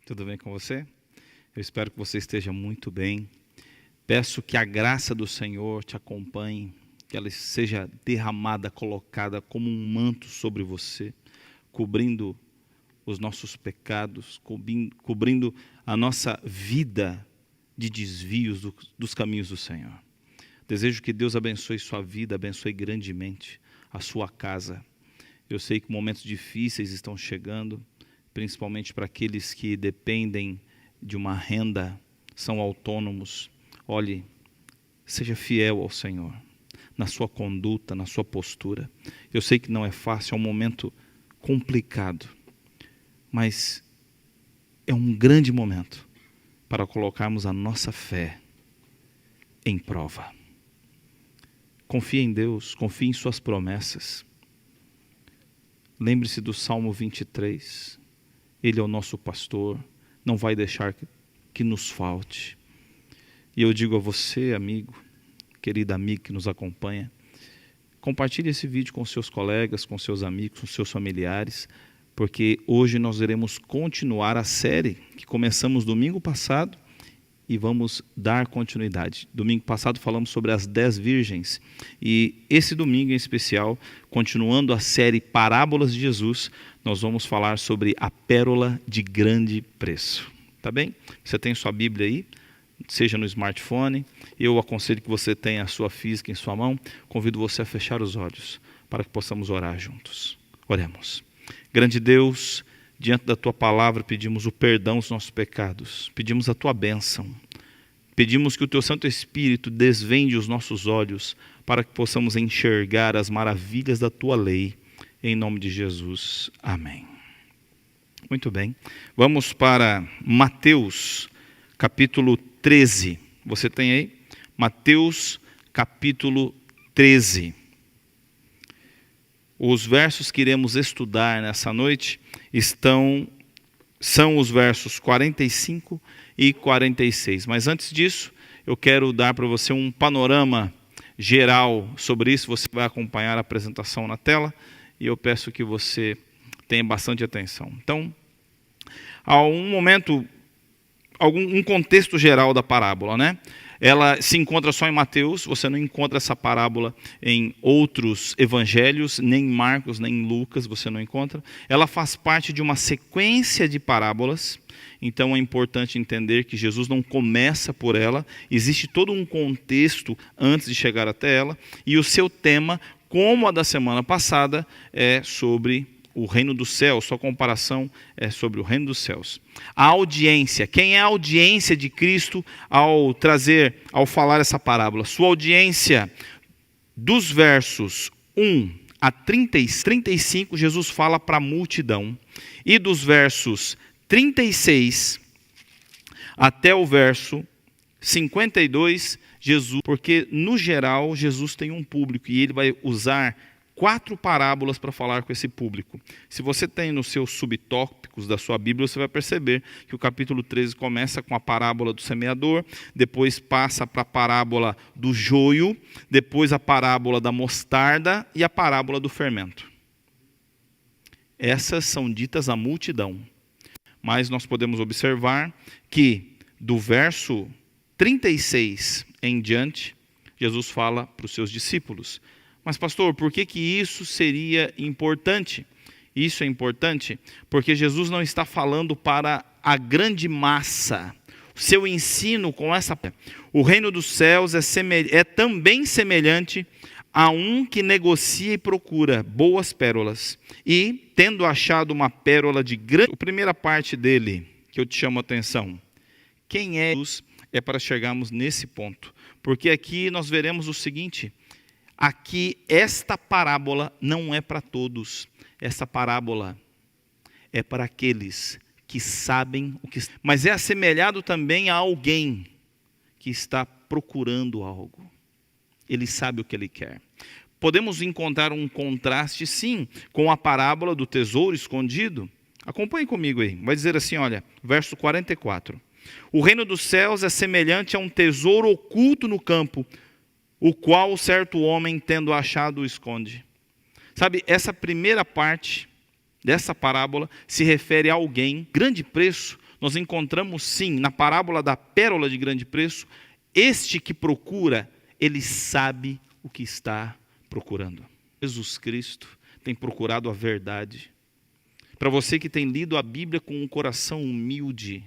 Tudo bem com você? Eu espero que você esteja muito bem. Peço que a graça do Senhor te acompanhe, que ela seja derramada, colocada como um manto sobre você, cobrindo os nossos pecados, cobrindo a nossa vida de desvios dos caminhos do Senhor. Desejo que Deus abençoe sua vida, abençoe grandemente a sua casa. Eu sei que momentos difíceis estão chegando, principalmente para aqueles que dependem de uma renda, são autônomos. Olhe, seja fiel ao Senhor, na sua conduta, na sua postura. Eu sei que não é fácil, é um momento complicado, mas é um grande momento para colocarmos a nossa fé em prova. Confie em Deus, confie em suas promessas. Lembre-se do Salmo 23. Ele é o nosso pastor, não vai deixar que nos falte. E eu digo a você, amigo, querida amiga que nos acompanha, compartilhe esse vídeo com seus colegas, com seus amigos, com seus familiares, porque hoje nós iremos continuar a série que começamos domingo passado e vamos dar continuidade. Domingo passado falamos sobre as 10 virgens e esse domingo em especial, continuando a série Parábolas de Jesus, nós vamos falar sobre a pérola de grande preço. Tá bem? Você tem sua Bíblia aí, seja no smartphone, eu aconselho que você tenha a sua física em sua mão, convido você a fechar os olhos para que possamos orar juntos. Oremos. Grande Deus, diante da Tua palavra pedimos o perdão dos nossos pecados, pedimos a Tua bênção, pedimos que o Teu Santo Espírito desvende os nossos olhos para que possamos enxergar as maravilhas da Tua lei, em nome de Jesus. Amém. Muito bem, vamos para Mateus capítulo 13, você tem aí? Mateus capítulo 13. Os versos que iremos estudar nessa noite são os versos 45 e 46. Mas antes disso, eu quero dar para você um panorama geral sobre isso. Você vai acompanhar a apresentação na tela e eu peço que você tenha bastante atenção. Então, há um contexto geral da parábola, né? Ela se encontra só em Mateus, você não encontra essa parábola em outros evangelhos, nem em Marcos, nem em Lucas, você não encontra. Ela faz parte de uma sequência de parábolas, então é importante entender que Jesus não começa por ela, existe todo um contexto antes de chegar até ela, e o seu tema, como a da semana passada, é sobre o reino dos céus, sua comparação é sobre o reino dos céus. A audiência, quem é a audiência de Cristo ao falar essa parábola? Sua audiência, dos versos 1 a 35, Jesus fala para a multidão, e dos versos 36 até o verso 52, porque no geral Jesus tem um público e ele vai usar 4 parábolas para falar com esse público. Se você tem nos seus subtópicos da sua Bíblia, você vai perceber que o capítulo 13 começa com a parábola do semeador, depois passa para a parábola do joio, depois a parábola da mostarda e a parábola do fermento. Essas são ditas à multidão. Mas nós podemos observar que do verso 36 em diante, Jesus fala para os seus discípulos. Mas pastor, por que isso seria importante? Isso é importante porque Jesus não está falando para a grande massa. O seu ensino com essa... O reino dos céus é também semelhante a um que negocia e procura boas pérolas. E, tendo achado uma pérola de grande... A primeira parte dele, que eu te chamo a atenção. Quem é Jesus? É para chegarmos nesse ponto. Porque aqui nós veremos o seguinte... Aqui, esta parábola não é para todos. Esta parábola é para aqueles que sabem o que... Mas é assemelhado também a alguém que está procurando algo. Ele sabe o que ele quer. Podemos encontrar um contraste, sim, com a parábola do tesouro escondido. Acompanhe comigo aí. Vai dizer assim, olha, verso 44. O reino dos céus é semelhante a um tesouro oculto no campo, o qual certo homem, tendo achado, o esconde. Sabe, essa primeira parte dessa parábola se refere a alguém, grande preço, nós encontramos sim, na parábola da pérola de grande preço, este que procura, ele sabe o que está procurando. Jesus Cristo tem procurado a verdade. Para você que tem lido a Bíblia com um coração humilde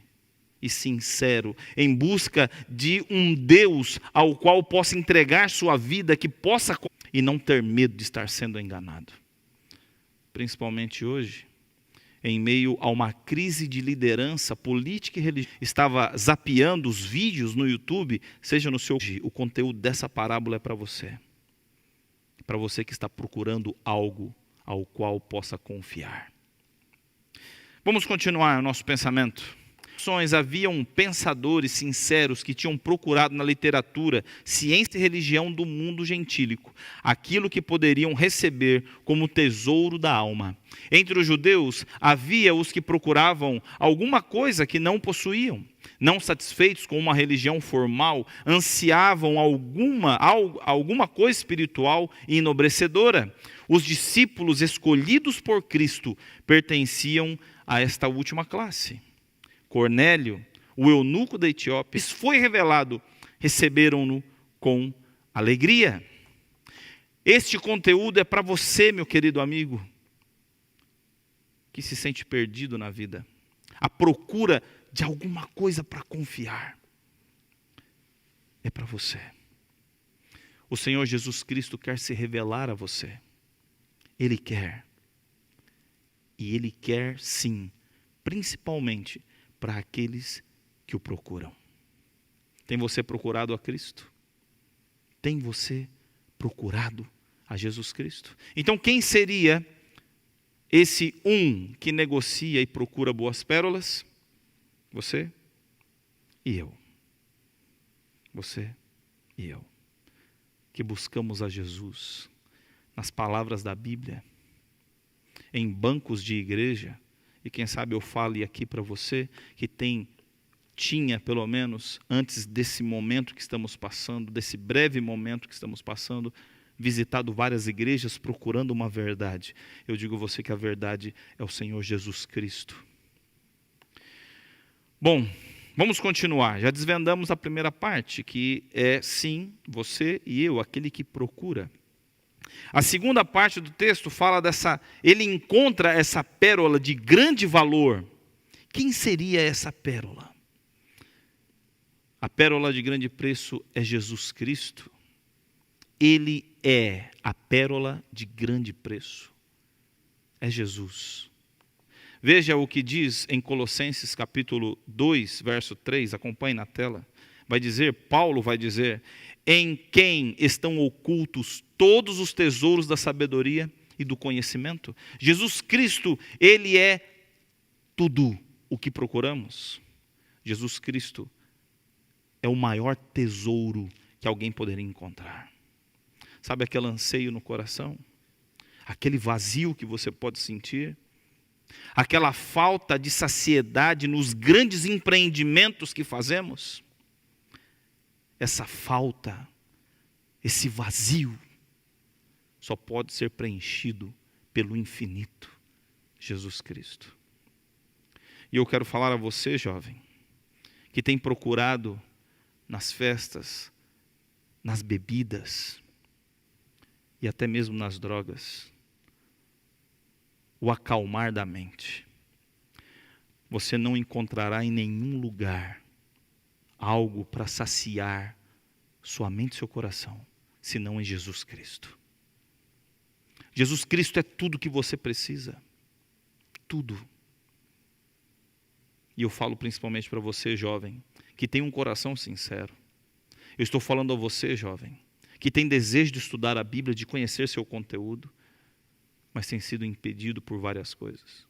e sincero, em busca de um Deus ao qual possa entregar sua vida, que possa e não ter medo de estar sendo enganado. Principalmente hoje, em meio a uma crise de liderança política e religiosa, estava zapeando os vídeos no YouTube, seja no seu... O conteúdo dessa parábola é para você. Para você que está procurando algo ao qual possa confiar. Vamos continuar o nosso pensamento. Haviam pensadores sinceros que tinham procurado na literatura, ciência e religião do mundo gentílico, aquilo que poderiam receber como tesouro da alma. Entre os judeus, havia os que procuravam alguma coisa que não possuíam. Não satisfeitos com uma religião formal, ansiavam alguma coisa espiritual e enobrecedora. Os discípulos escolhidos por Cristo pertenciam a esta última classe. Cornélio, o eunuco da Etiópia, isso foi revelado, receberam-no com alegria. Este conteúdo é para você, meu querido amigo, que se sente perdido na vida, à procura de alguma coisa para confiar. É para você. O Senhor Jesus Cristo quer se revelar a você. Ele quer. E Ele quer sim, principalmente para aqueles que o procuram. Tem você procurado a Cristo? Tem você procurado a Jesus Cristo? Então quem seria esse um que negocia e procura boas pérolas? Você e eu. Você e eu. Que buscamos a Jesus nas palavras da Bíblia, em bancos de igreja. E quem sabe eu fale aqui para você que tinha pelo menos antes desse momento que estamos passando, desse breve momento que estamos passando, visitado várias igrejas procurando uma verdade. Eu digo a você que a verdade é o Senhor Jesus Cristo. Bom, vamos continuar. Já desvendamos a primeira parte, que é sim, você e eu, aquele que procura. A segunda parte do texto fala ele encontra essa pérola de grande valor. Quem seria essa pérola? A pérola de grande preço é Jesus Cristo. Ele é a pérola de grande preço. É Jesus. Veja o que diz em Colossenses capítulo 2, verso 3, acompanhe na tela. Paulo vai dizer, em quem estão ocultos todos os tesouros da sabedoria e do conhecimento. Jesus Cristo, Ele é tudo o que procuramos. Jesus Cristo é o maior tesouro que alguém poderia encontrar. Sabe aquele anseio no coração? Aquele vazio que você pode sentir? Aquela falta de saciedade nos grandes empreendimentos que fazemos? Essa falta, esse vazio, só pode ser preenchido pelo infinito, Jesus Cristo. E eu quero falar a você, jovem, que tem procurado nas festas, nas bebidas e até mesmo nas drogas, o acalmar da mente. Você não encontrará em nenhum lugar algo para saciar sua mente e seu coração, senão em Jesus Cristo. Jesus Cristo é tudo que você precisa. Tudo. E eu falo principalmente para você, jovem, que tem um coração sincero. Eu estou falando a você, jovem, que tem desejo de estudar a Bíblia, de conhecer seu conteúdo, mas tem sido impedido por várias coisas.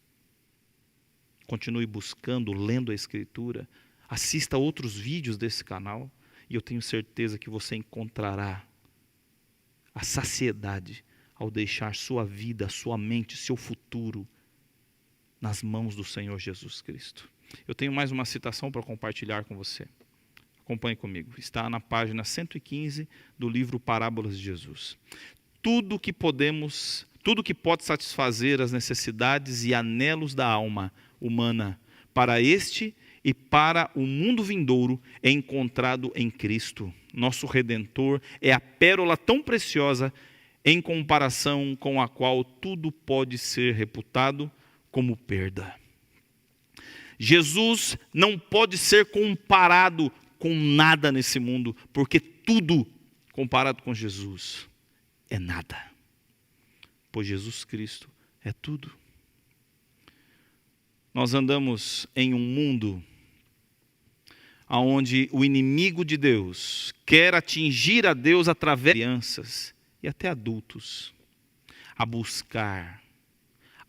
Continue buscando, lendo a Escritura, assista a outros vídeos desse canal, e eu tenho certeza que você encontrará a saciedade ao deixar sua vida, sua mente, seu futuro nas mãos do Senhor Jesus Cristo. Eu tenho mais uma citação para compartilhar com você. Acompanhe comigo. Está na página 115 do livro Parábolas de Jesus. Tudo que pode satisfazer as necessidades e anelos da alma humana para este e para o mundo vindouro é encontrado em Cristo. Nosso Redentor é a pérola tão preciosa em comparação com a qual tudo pode ser reputado como perda. Jesus não pode ser comparado com nada nesse mundo, porque tudo comparado com Jesus é nada. Pois Jesus Cristo é tudo. Nós andamos em um mundo onde o inimigo de Deus quer atingir a Deus através de crianças e até adultos, a buscar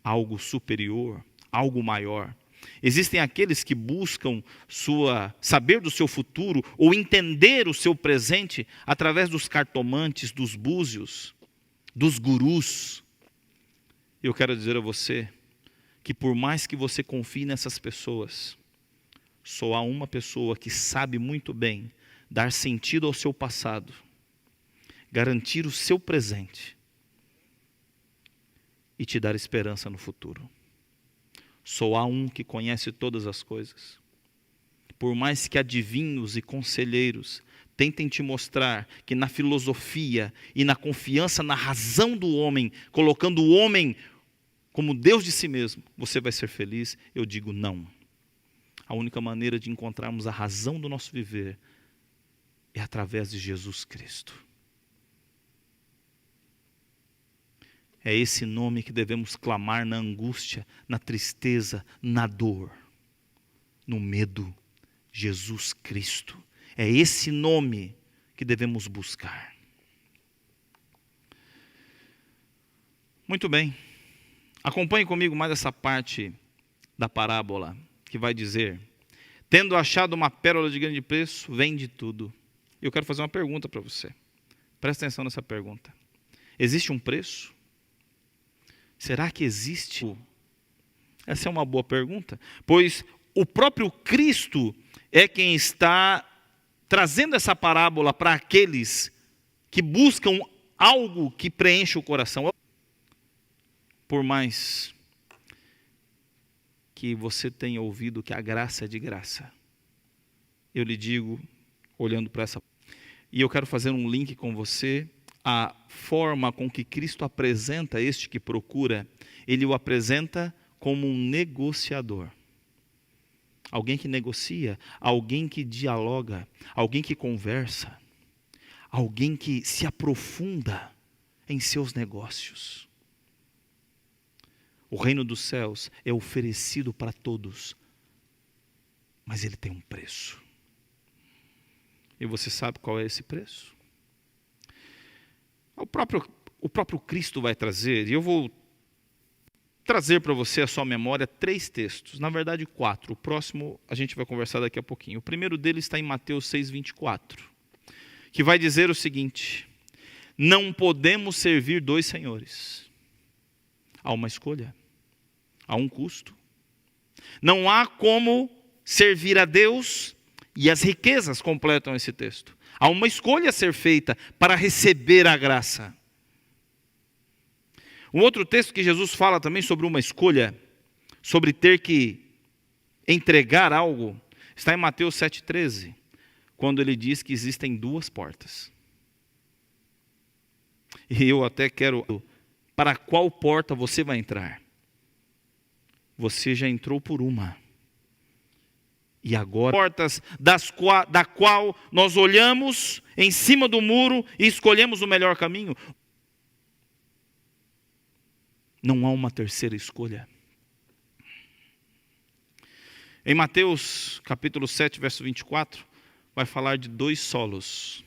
algo superior, algo maior. Existem aqueles que buscam saber do seu futuro ou entender o seu presente através dos cartomantes, dos búzios, dos gurus. Eu quero dizer a você que por mais que você confie nessas pessoas, só há uma pessoa que sabe muito bem dar sentido ao seu passado, garantir o seu presente e te dar esperança no futuro. Só há um que conhece todas as coisas. Por mais que adivinhos e conselheiros tentem te mostrar que na filosofia e na confiança na razão do homem, colocando o homem como Deus de si mesmo, você vai ser feliz, eu digo não. A única maneira de encontrarmos a razão do nosso viver é através de Jesus Cristo. É esse nome que devemos clamar na angústia, na tristeza, na dor, no medo. Jesus Cristo. É esse nome que devemos buscar. Muito bem. Acompanhe comigo mais essa parte da parábola que vai dizer: tendo achado uma pérola de grande preço, vende tudo. Eu quero fazer uma pergunta para você. Presta atenção nessa pergunta. Existe um preço? Será que existe? Essa é uma boa pergunta, pois o próprio Cristo é quem está trazendo essa parábola para aqueles que buscam algo que preenche o coração. Por mais que você tenha ouvido que a graça é de graça, eu lhe digo, olhando para essa... E eu quero fazer um link com você. A forma com que Cristo apresenta este que procura, Ele o apresenta como um negociador. Alguém que negocia, alguém que dialoga, alguém que conversa, alguém que se aprofunda em seus negócios. O reino dos céus é oferecido para todos, mas ele tem um preço. E você sabe qual é esse preço? O próprio Cristo vai trazer, e eu vou trazer para você a sua memória 3 textos, na verdade 4. O próximo a gente vai conversar daqui a pouquinho. O primeiro deles está em Mateus 6:24, que vai dizer o seguinte: não podemos servir 2 senhores. Há uma escolha, há um custo. Não há como servir a Deus e as riquezas completam esse texto. Há uma escolha a ser feita para receber a graça. Um outro texto que Jesus fala também sobre uma escolha, sobre ter que entregar algo, está em Mateus 7,13, quando ele diz que existem 2 portas. E eu até quero, para qual porta você vai entrar? Você já entrou por uma. E agora, portas da qual nós olhamos em cima do muro e escolhemos o melhor caminho. Não há uma terceira escolha. Em Mateus capítulo 7, verso 24, vai falar de 2 solos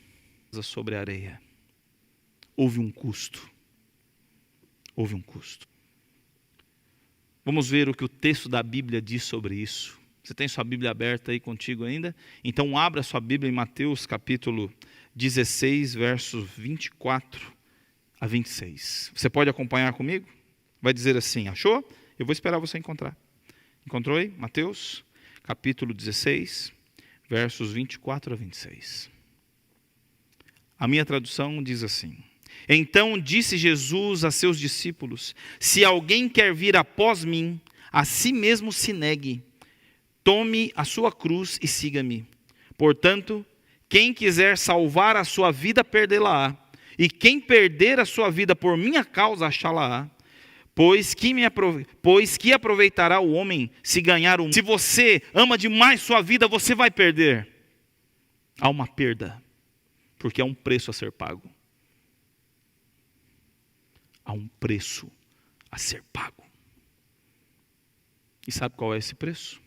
sobre a areia. Houve um custo. Houve um custo. Vamos ver o que o texto da Bíblia diz sobre isso. Você tem sua Bíblia aberta aí contigo ainda? Então abra sua Bíblia em Mateus capítulo 16, versos 24 a 26. Você pode acompanhar comigo? Vai dizer assim, achou? Eu vou esperar você encontrar. Encontrou aí? Mateus capítulo 16, versos 24 a 26. A minha tradução diz assim: então disse Jesus a seus discípulos: se alguém quer vir após mim, a si mesmo se negue, Tome a sua cruz e siga-me. Portanto, quem quiser salvar a sua vida, perdê-la-á. E quem perder a sua vida por minha causa, achá-la-á. Pois que aproveitará o homem se ganhar o mundo? Se você ama demais sua vida, você vai perder. Há uma perda, porque há um preço a ser pago. Há um preço a ser pago. E sabe qual é esse preço?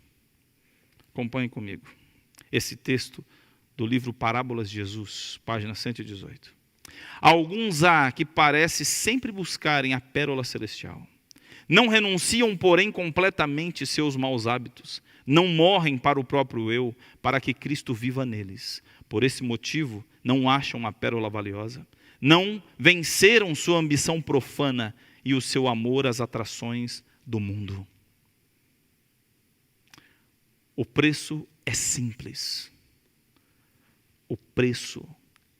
Acompanhe comigo. Esse texto do livro Parábolas de Jesus, página 118. Alguns há que parece sempre buscarem a pérola celestial. Não renunciam, porém, completamente seus maus hábitos. Não morrem para o próprio eu, para que Cristo viva neles. Por esse motivo, não acham a pérola valiosa. Não venceram sua ambição profana e o seu amor às atrações do mundo. O preço é simples. O preço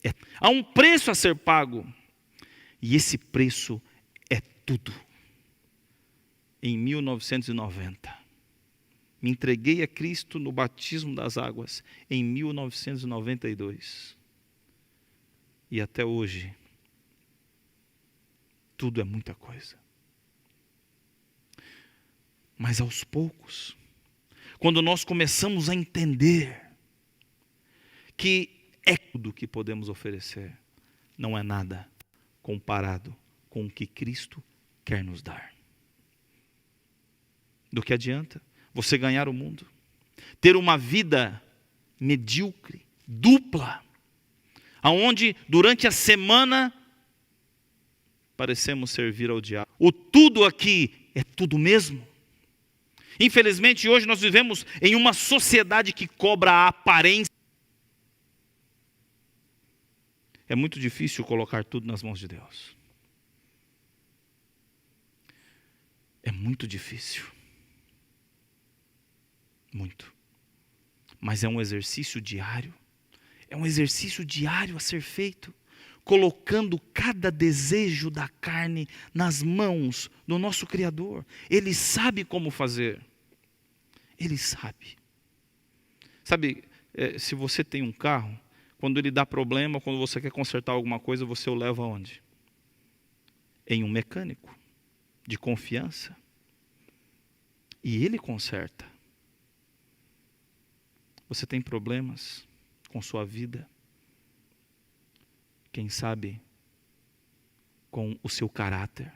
é... Há um preço a ser pago. E esse preço é tudo. Em 1990, me entreguei a Cristo no batismo das águas. Em 1992. E até hoje, tudo é muita coisa. Mas aos poucos, quando nós começamos a entender que é tudo que podemos oferecer, não é nada comparado com o que Cristo quer nos dar. Do que adianta você ganhar o mundo, ter uma vida medíocre, dupla, aonde durante a semana parecemos servir ao diabo. O tudo aqui é tudo mesmo. Infelizmente, hoje nós vivemos em uma sociedade que cobra a aparência. É muito difícil colocar tudo nas mãos de Deus. É muito difícil. Muito. Mas é um exercício diário. É um exercício diário a ser feito, colocando cada desejo da carne nas mãos do nosso Criador. Ele sabe como fazer. Ele sabe. Sabe, se você tem um carro, quando ele dá problema, quando você quer consertar alguma coisa, você o leva aonde? Em um mecânico de confiança. E ele conserta. Você tem problemas com sua vida, quem sabe com o seu caráter,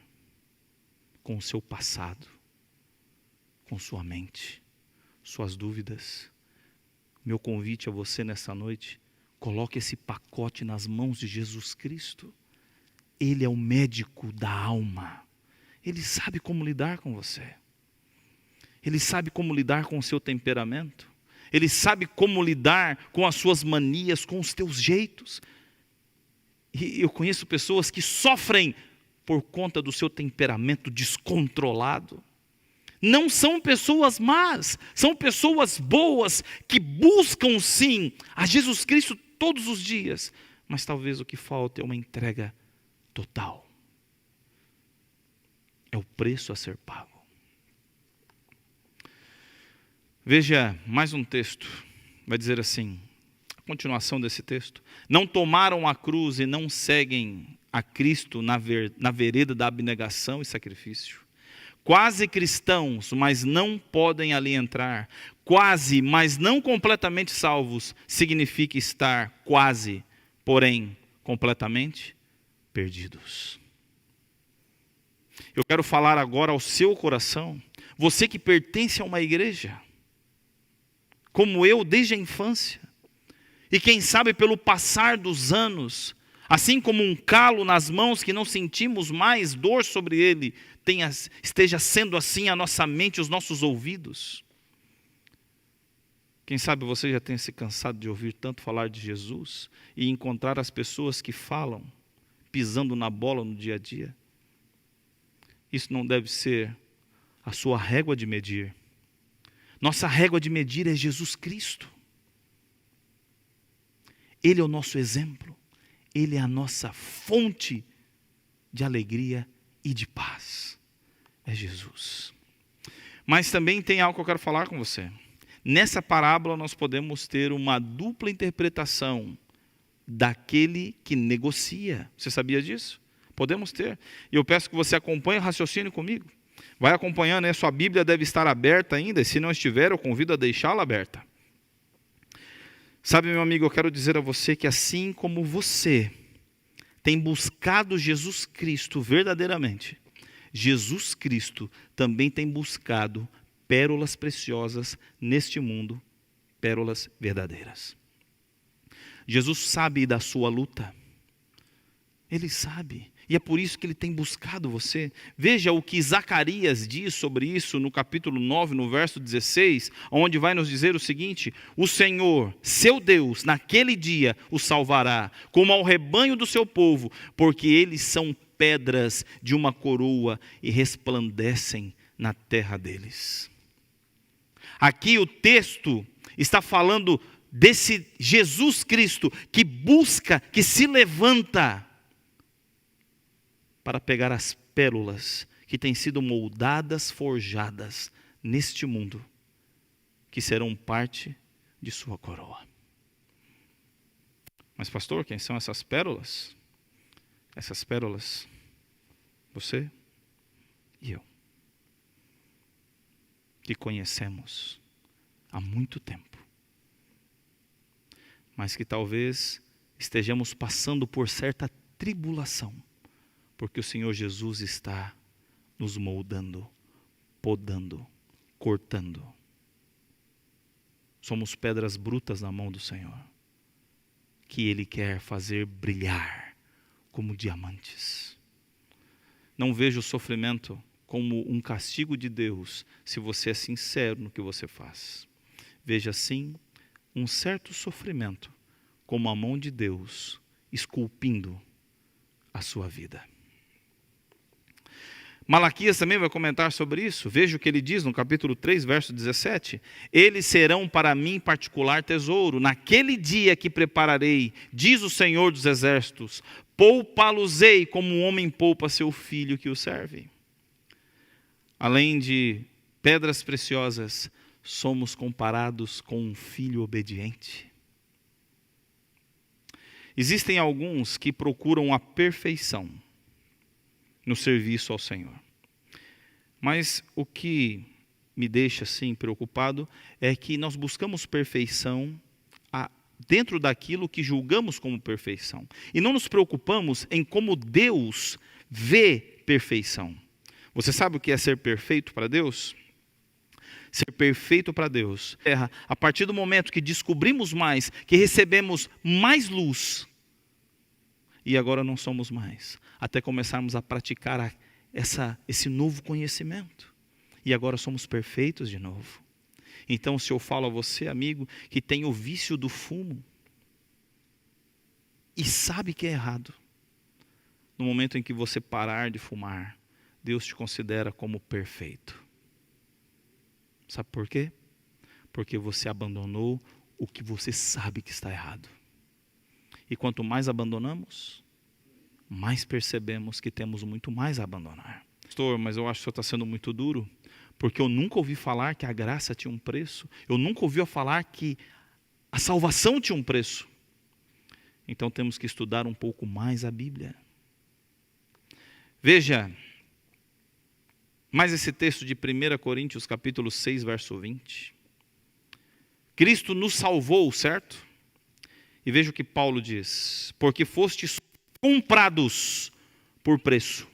com o seu passado, com sua mente, suas dúvidas. Meu convite a você nessa noite, coloque esse pacote nas mãos de Jesus Cristo. Ele é o médico da alma. Ele sabe como lidar com você. Ele sabe como lidar com o seu temperamento. Ele sabe como lidar com as suas manias, com os teus jeitos. E eu conheço pessoas que sofrem por conta do seu temperamento descontrolado. Não são pessoas más, são pessoas boas que buscam sim a Jesus Cristo todos os dias. Mas talvez o que falta é uma entrega total. É o preço a ser pago. Veja mais um texto, vai dizer assim, a continuação desse texto. Não tomaram a cruz e não seguem a Cristo na vereda da abnegação e sacrifício. Quase cristãos, mas não podem ali entrar. Quase, mas não completamente salvos, significa estar quase, porém completamente perdidos. Eu quero falar agora ao seu coração, você que pertence a uma igreja, como eu desde a infância, e quem sabe pelo passar dos anos, assim como um calo nas mãos que não sentimos mais dor sobre ele, esteja sendo assim a nossa mente, os nossos ouvidos. Quem sabe você já tenha se cansado de ouvir tanto falar de Jesus e encontrar as pessoas que falam, pisando na bola no dia a dia. Isso não deve ser a sua régua de medir. Nossa régua de medir é Jesus Cristo. Ele é o nosso exemplo. Ele é a nossa fonte de alegria e de paz. É Jesus. Mas também tem algo que eu quero falar com você. Nessa parábola nós podemos ter uma dupla interpretação daquele que negocia. Você sabia disso? Podemos ter. E eu peço que você acompanhe o raciocínio comigo. Vai acompanhando, né? Sua Bíblia deve estar aberta ainda, e se não estiver, eu convido a deixá-la aberta. Sabe, meu amigo, eu quero dizer a você que assim como você tem buscado Jesus Cristo verdadeiramente, Jesus Cristo também tem buscado pérolas preciosas neste mundo, pérolas verdadeiras. Jesus sabe da sua luta. Ele sabe. E é por isso que ele tem buscado você. Veja o que Zacarias diz sobre isso no capítulo 9, no verso 16, onde vai nos dizer o seguinte: o Senhor, seu Deus, naquele dia o salvará, como ao rebanho do seu povo, porque eles são pedras de uma coroa e resplandecem na terra deles. Aqui o texto está falando desse Jesus Cristo que busca, que se levanta para pegar as pérolas que têm sido moldadas, forjadas neste mundo, que serão parte de sua coroa. Mas pastor, quem são essas pérolas? Essas pérolas, você e eu, que conhecemos há muito tempo, mas que talvez estejamos passando por certa tribulação, porque o Senhor Jesus está nos moldando, podando, cortando. Somos pedras brutas na mão do Senhor, que Ele quer fazer brilhar como diamantes. Não veja o sofrimento como um castigo de Deus, se você é sincero no que você faz. Veja sim um certo sofrimento como a mão de Deus esculpindo a sua vida. Malaquias também vai comentar sobre isso. Veja o que ele diz no capítulo 3, verso 17. Eles serão para mim particular tesouro. Naquele dia que prepararei, diz o Senhor dos Exércitos, poupá-los-ei como um homem poupa seu filho que o serve. Além de pedras preciosas, somos comparados com um filho obediente. Existem alguns que procuram a perfeição no serviço ao Senhor. Mas o que me deixa assim preocupado é que nós buscamos perfeição dentro daquilo que julgamos como perfeição. E não nos preocupamos em como Deus vê perfeição. Você sabe o que é ser perfeito para Deus? Ser perfeito para Deus, a partir do momento que descobrimos mais, que recebemos mais luz, e agora não somos mais, até começarmos a praticar esse novo conhecimento, e agora somos perfeitos de novo. Então, se eu falo a você, amigo, que tem o vício do fumo, e sabe que é errado, no momento em que você parar de fumar, Deus te considera como perfeito. Sabe por quê? Porque você abandonou o que você sabe que está errado. E quanto mais abandonamos, mais percebemos que temos muito mais a abandonar. Pastor, mas eu acho que o senhor está sendo muito duro, porque eu nunca ouvi falar que a graça tinha um preço. Eu nunca ouvi falar que a salvação tinha um preço. Então temos que estudar um pouco mais a Bíblia. Veja, mais esse texto de 1 Coríntios capítulo 6, verso 20. Cristo nos salvou, certo? E veja o que Paulo diz: porque fostes comprados por preço.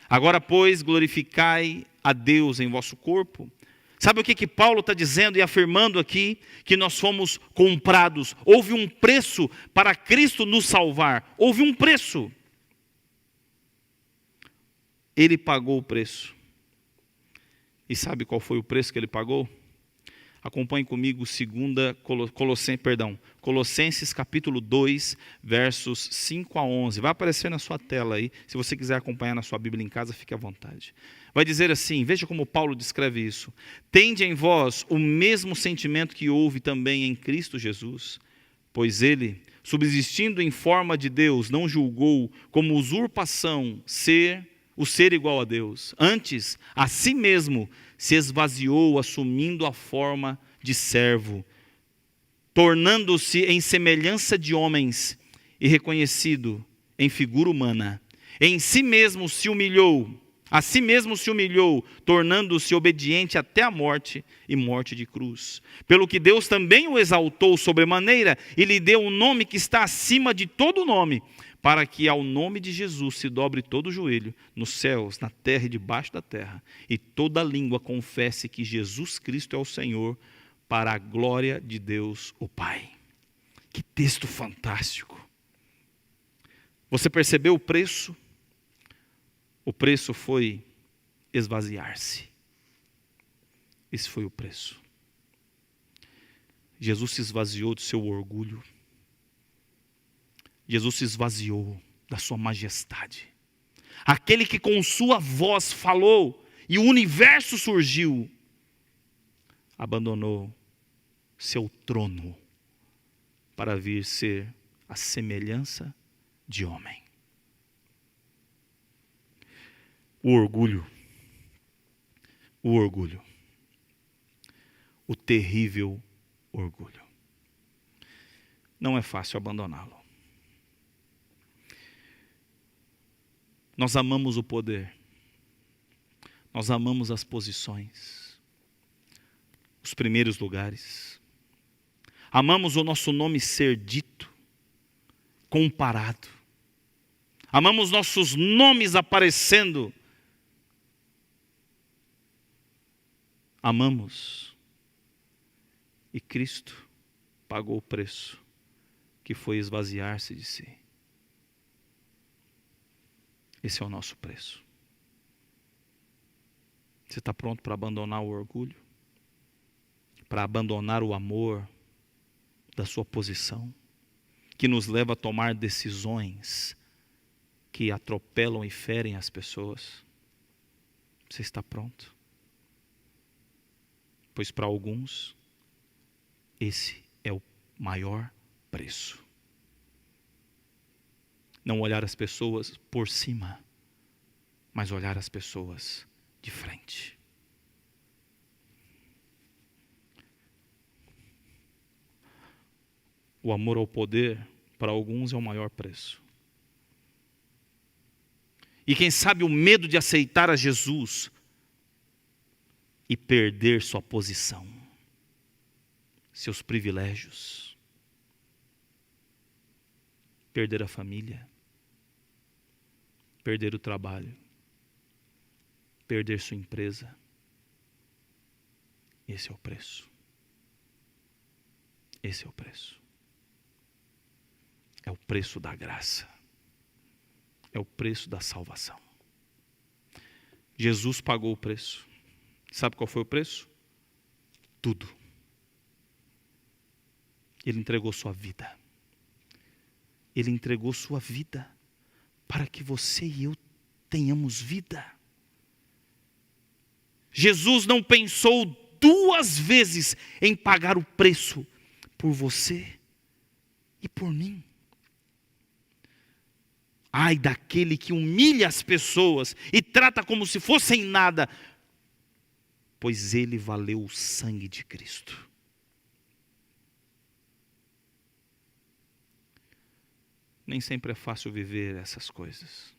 Agora, pois, glorificai a Deus em vosso corpo. Sabe o que Paulo está dizendo e afirmando aqui? Que nós fomos comprados. Houve um preço para Cristo nos salvar. Houve um preço. Ele pagou o preço. E sabe qual foi o preço que ele pagou? Acompanhe comigo Colossenses capítulo 2, versos 5 a 11. Vai aparecer na sua tela aí. Se você quiser acompanhar na sua Bíblia em casa, fique à vontade. Vai dizer assim, veja como Paulo descreve isso. Tende em vós o mesmo sentimento que houve também em Cristo Jesus, pois ele, subsistindo em forma de Deus, não julgou como usurpação o ser igual a Deus. Antes, a si mesmo se esvaziou, assumindo a forma de servo, tornando-se em semelhança de homens e reconhecido em figura humana. Em si mesmo se humilhou, a si mesmo se humilhou, tornando-se obediente até a morte e morte de cruz. Pelo que Deus também o exaltou sobremaneira e lhe deu um nome que está acima de todo nome, para que ao nome de Jesus se dobre todo o joelho, nos céus, na terra e debaixo da terra, e toda língua confesse que Jesus Cristo é o Senhor, para a glória de Deus o Pai. Que texto fantástico! Você percebeu o preço? O preço foi esvaziar-se. Esse foi o preço. Jesus se esvaziou do seu orgulho. Jesus se esvaziou da sua majestade. Aquele que com sua voz falou e o universo surgiu, abandonou seu trono para vir ser a semelhança de homem. O orgulho, o terrível orgulho. Não é fácil abandoná-lo. Nós amamos o poder, nós amamos as posições, os primeiros lugares, amamos o nosso nome ser dito, comparado, amamos nossos nomes aparecendo, amamos, e Cristo pagou o preço, que foi esvaziar-se de si. Esse é o nosso preço. Você está pronto para abandonar o orgulho? Para abandonar o amor da sua posição? Que nos leva a tomar decisões que atropelam e ferem as pessoas? Você está pronto? Pois para alguns, esse é o maior preço. Não olhar as pessoas por cima, mas olhar as pessoas de frente. O amor ao poder, para alguns, é o maior preço. E quem sabe o medo de aceitar a Jesus e perder sua posição, seus privilégios, perder a família, perder o trabalho, perder sua empresa. Esse é o preço. Esse é o preço. É o preço da graça. É o preço da salvação. Jesus pagou o preço. Sabe qual foi o preço? Tudo. Ele entregou sua vida. Ele entregou sua vida para que você e eu tenhamos vida. Jesus não pensou duas vezes em pagar o preço por você e por mim. Ai daquele que humilha as pessoas e trata como se fossem nada, pois ele valeu o sangue de Cristo. Nem sempre é fácil viver essas coisas.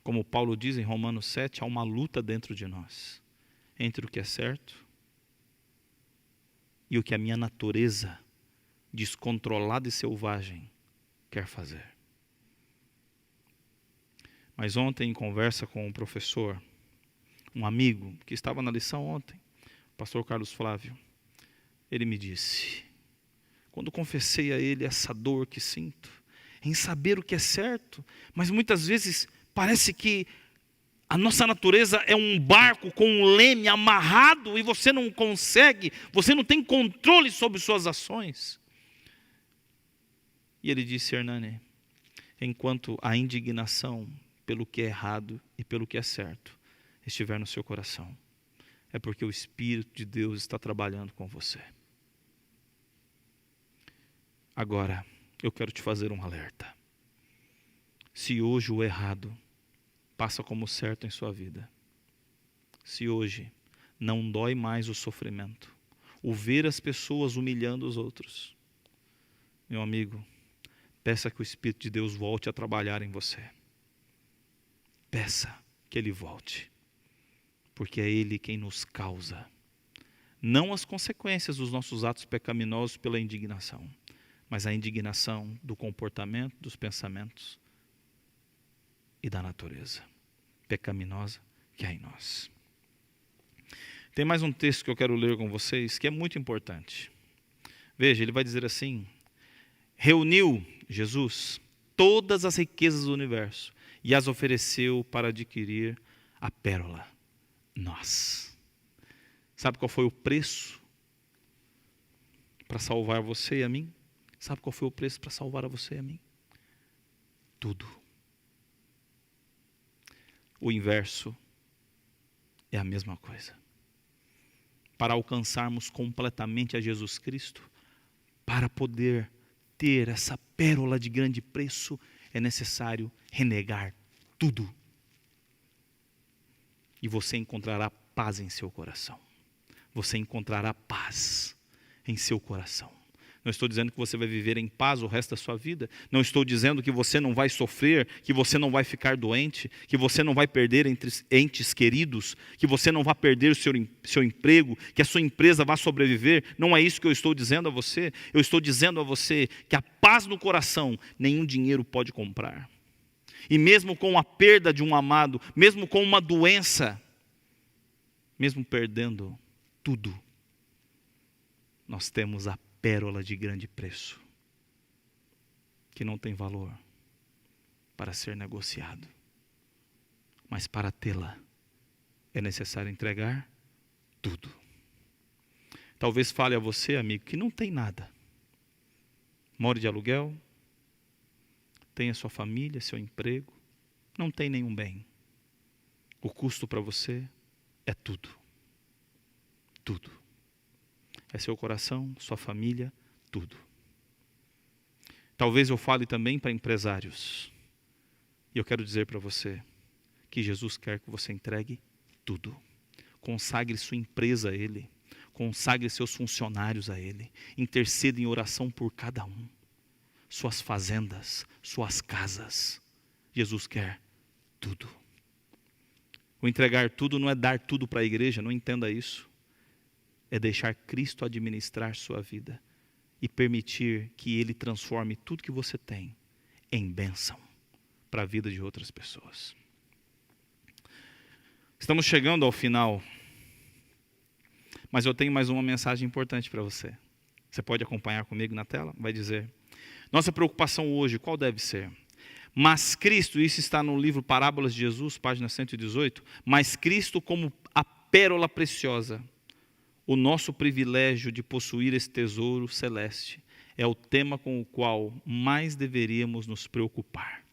Como Paulo diz em Romanos 7, há uma luta dentro de nós, entre o que é certo e o que a minha natureza descontrolada e selvagem quer fazer. Mas ontem, em conversa com um professor, um amigo que estava na lição ontem, o pastor Carlos Flávio, ele me disse, quando confessei a ele essa dor que sinto, em saber o que é certo, mas muitas vezes parece que a nossa natureza é um barco com um leme amarrado e você não consegue, você não tem controle sobre suas ações. E ele disse, Hernani, enquanto a indignação pelo que é errado e pelo que é certo estiver no seu coração, é porque o Espírito de Deus está trabalhando com você. Agora, eu quero te fazer um alerta. Se hoje o errado passa como certo em sua vida, se hoje não dói mais o sofrimento, o ver as pessoas humilhando os outros. Meu amigo, peça que o Espírito de Deus volte a trabalhar em você. Peça que Ele volte, porque é Ele quem nos causa, não as consequências dos nossos atos pecaminosos pela indignação, mas a indignação do comportamento, dos pensamentos e da natureza pecaminosa que há em nós. Tem mais um texto que eu quero ler com vocês, que é muito importante. Veja, ele vai dizer assim: reuniu Jesus todas as riquezas do universo e as ofereceu para adquirir a pérola, nós. Sabe qual foi o preço para salvar você e a mim? Sabe qual foi o preço para salvar a você e a mim? Tudo. O inverso é a mesma coisa. Para alcançarmos completamente a Jesus Cristo, para poder ter essa pérola de grande preço, é necessário renegar tudo. E você encontrará paz em seu coração. Você encontrará paz em seu coração. Não estou dizendo que você vai viver em paz o resto da sua vida. Não estou dizendo que você não vai sofrer, que você não vai ficar doente, que você não vai perder entes queridos, que você não vai perder o seu emprego, que a sua empresa vai sobreviver. Não é isso que eu estou dizendo a você. Eu estou dizendo a você que a paz no coração nenhum dinheiro pode comprar. E mesmo com a perda de um amado, mesmo com uma doença, mesmo perdendo tudo, nós temos a pérola de grande preço, que não tem valor para ser negociado, mas para tê-la é necessário entregar tudo. Talvez fale a você, amigo, que não tem nada, mora de aluguel, tem a sua família, seu emprego, não tem nenhum bem. O custo para você é tudo. Tudo. É seu coração, sua família, tudo. Talvez eu fale também para empresários. E eu quero dizer para você que Jesus quer que você entregue tudo. Consagre sua empresa a Ele. Consagre seus funcionários a Ele. Interceda em oração por cada um. Suas fazendas, suas casas. Jesus quer tudo. O entregar tudo não é dar tudo para a igreja, não entenda isso. É deixar Cristo administrar sua vida e permitir que Ele transforme tudo que você tem em bênção para a vida de outras pessoas. Estamos chegando ao final, mas eu tenho mais uma mensagem importante para você. Você pode acompanhar comigo na tela? Vai dizer: nossa preocupação hoje, qual deve ser? Mas Cristo, isso está no livro Parábolas de Jesus, página 118, mas Cristo como a pérola preciosa, o nosso privilégio de possuir esse tesouro celeste, é o tema com o qual mais deveríamos nos preocupar.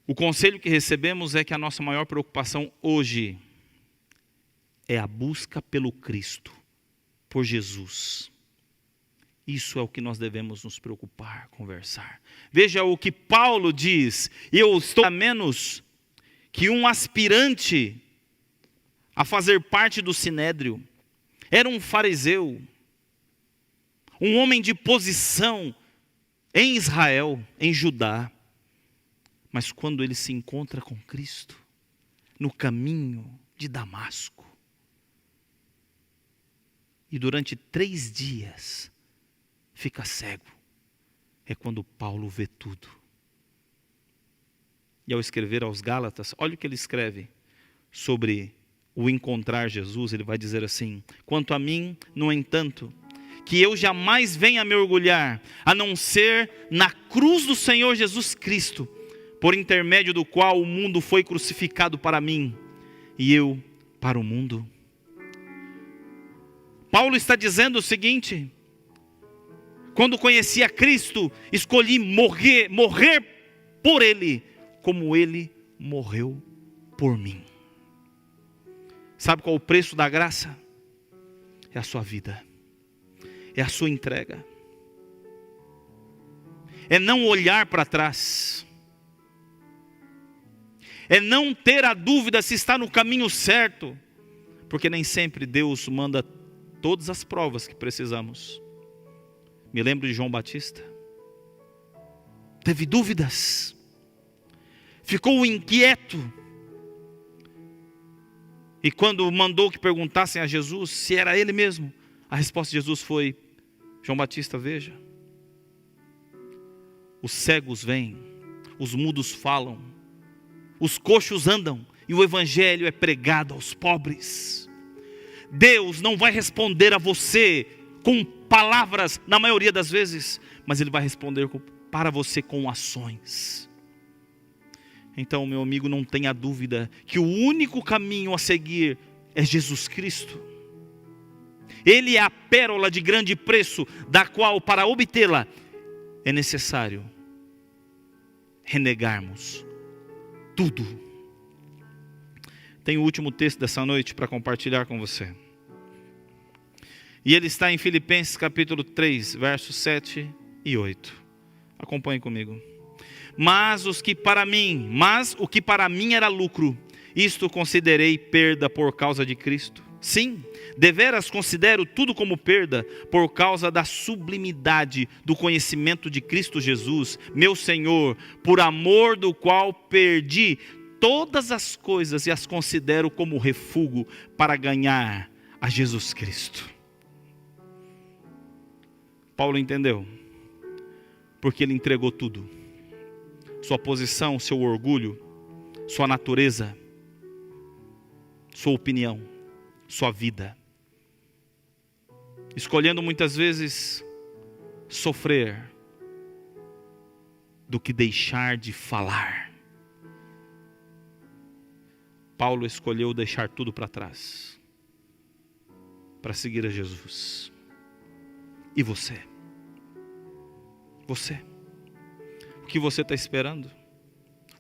O conselho que recebemos é que a nossa maior preocupação hoje é a busca pelo Cristo, por Jesus. Isso é o que nós devemos nos preocupar, conversar. Veja o que Paulo diz: eu estou a menos que um aspirante a fazer parte do sinédrio. Era um fariseu, um homem de posição em Israel, em Judá. Mas quando ele se encontra com Cristo, no caminho de Damasco, e durante 3 dias fica cego, é quando Paulo vê tudo. E ao escrever aos Gálatas, olha o que ele escreve sobre o encontrar Jesus. Ele vai dizer assim: quanto a mim, no entanto, que eu jamais venha me orgulhar, a não ser na cruz do Senhor Jesus Cristo, por intermédio do qual o mundo foi crucificado para mim, e eu para o mundo. Paulo está dizendo o seguinte: quando conheci a Cristo, escolhi morrer por Ele, como Ele morreu por mim. Sabe qual é o preço da graça? É a sua vida, é a sua entrega, é não olhar para trás, é não ter a dúvida se está no caminho certo, porque nem sempre Deus manda todas as provas que precisamos. Me lembro de João Batista. Teve dúvidas. Ficou inquieto. E quando mandou que perguntassem a Jesus se era ele mesmo, a resposta de Jesus foi: João Batista, veja. Os cegos vêm, os mudos falam, os coxos andam e o evangelho é pregado aos pobres. Deus não vai responder a você com palavras na maioria das vezes, mas Ele vai responder para você com ações. Então, meu amigo, não tenha dúvida que o único caminho a seguir é Jesus Cristo. Ele é a pérola de grande preço, da qual, para obtê-la, é necessário renegarmos tudo. Tenho o último texto dessa noite para compartilhar com você. E ele está em Filipenses capítulo 3, versos 7 e 8. Acompanhe comigo. Mas o que para mim era lucro, isto considerei perda por causa de Cristo. Sim, deveras considero tudo como perda, por causa da sublimidade do conhecimento de Cristo Jesus, meu Senhor, por amor do qual perdi todas as coisas e as considero como refúgio para ganhar a Jesus Cristo. Paulo entendeu, porque ele entregou tudo. Sua posição, seu orgulho, sua natureza, sua opinião, sua vida, escolhendo muitas vezes sofrer do que deixar de falar. Paulo escolheu deixar tudo para trás para seguir a Jesus. E você? O que você está esperando?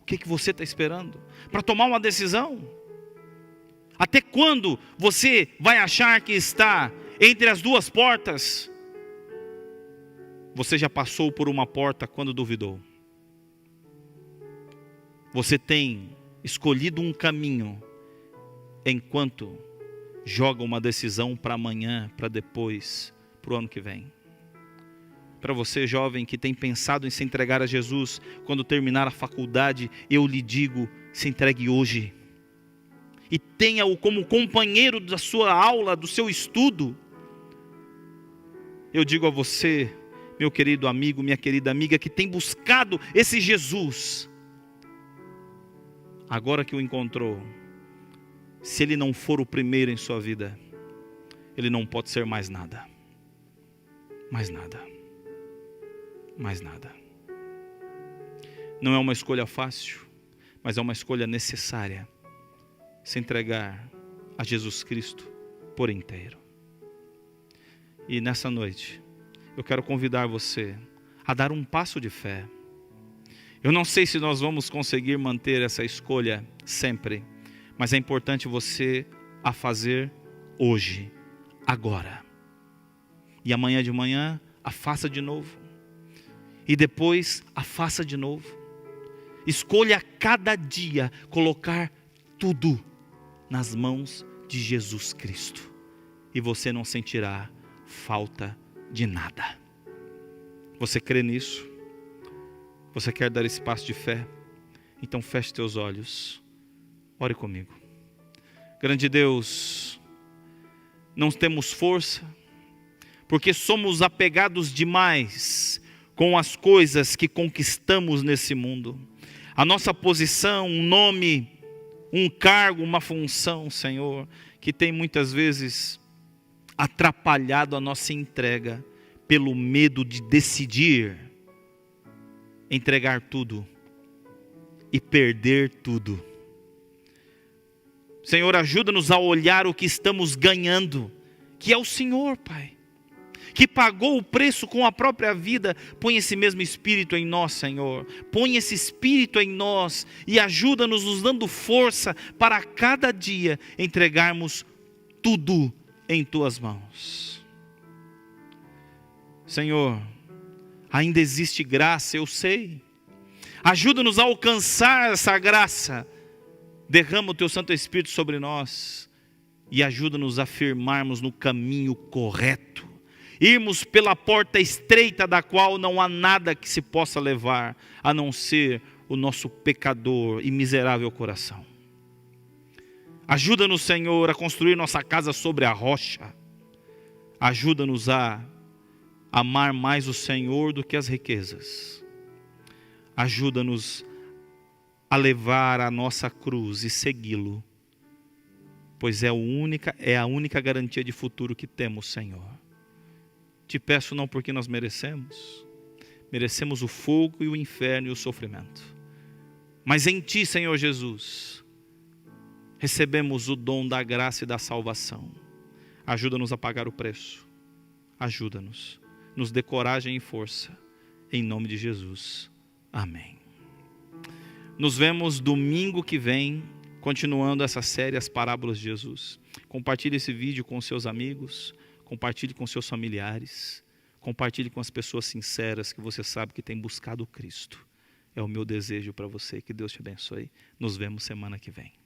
O que você está esperando para tomar uma decisão? Até quando você vai achar que está entre as duas portas? Você já passou por uma porta quando duvidou. Você tem escolhido um caminho enquanto joga uma decisão para amanhã, para depois, para o ano que vem. Para você, jovem, que tem pensado em se entregar a Jesus quando terminar a faculdade, eu lhe digo, se entregue hoje. E tenha-o como companheiro da sua aula, do seu estudo. Eu digo a você, meu querido amigo, minha querida amiga, que tem buscado esse Jesus, agora que o encontrou, se ele não for o primeiro em sua vida, ele não pode ser mais nada. Mais nada. Mais nada. Não é uma escolha fácil, mas é uma escolha necessária. Se entregar a Jesus Cristo por inteiro. E nessa noite, eu quero convidar você a dar um passo de fé. Eu não sei se nós vamos conseguir manter essa escolha sempre, mas é importante você a fazer hoje, agora. E amanhã de manhã, a faça de novo. E depois, a faça de novo. Escolha cada dia colocar tudo nas mãos de Jesus Cristo. E você não sentirá falta de nada. Você crê nisso? Você quer dar esse passo de fé? Então feche teus olhos. Ore comigo. Grande Deus, não temos força, porque somos apegados demais com as coisas que conquistamos nesse mundo. A nossa posição, um nome, um cargo, uma função, Senhor, que tem muitas vezes atrapalhado a nossa entrega pelo medo de decidir entregar tudo e perder tudo. Senhor, ajuda-nos a olhar o que estamos ganhando, que é o Senhor, Pai, que pagou o preço com a própria vida. Põe esse mesmo Espírito em nós, Senhor. Põe esse Espírito em nós e ajuda-nos, nos dando força para cada dia entregarmos tudo em Tuas mãos. Senhor, ainda existe graça, eu sei. Ajuda-nos a alcançar essa graça. Derrama o Teu Santo Espírito sobre nós e ajuda-nos a firmarmos no caminho correto, irmos pela porta estreita da qual não há nada que se possa levar, a não ser o nosso pecador e miserável coração. Ajuda-nos, Senhor, a construir nossa casa sobre a rocha. Ajuda-nos a amar mais o Senhor do que as riquezas. Ajuda-nos a levar a nossa cruz e segui-lo, pois é a única garantia de futuro que temos, Senhor. Te peço não porque nós merecemos o fogo e o inferno e o sofrimento, mas em Ti, Senhor Jesus, recebemos o dom da graça e da salvação. Ajuda-nos a pagar o preço, ajuda-nos, nos dê coragem e força, em nome de Jesus, amém. Nos vemos domingo que vem, continuando essa série, as parábolas de Jesus. Compartilhe esse vídeo com seus amigos, compartilhe com seus familiares, compartilhe com as pessoas sinceras que você sabe que têm buscado o Cristo. É o meu desejo para você, que Deus te abençoe. Nos vemos semana que vem.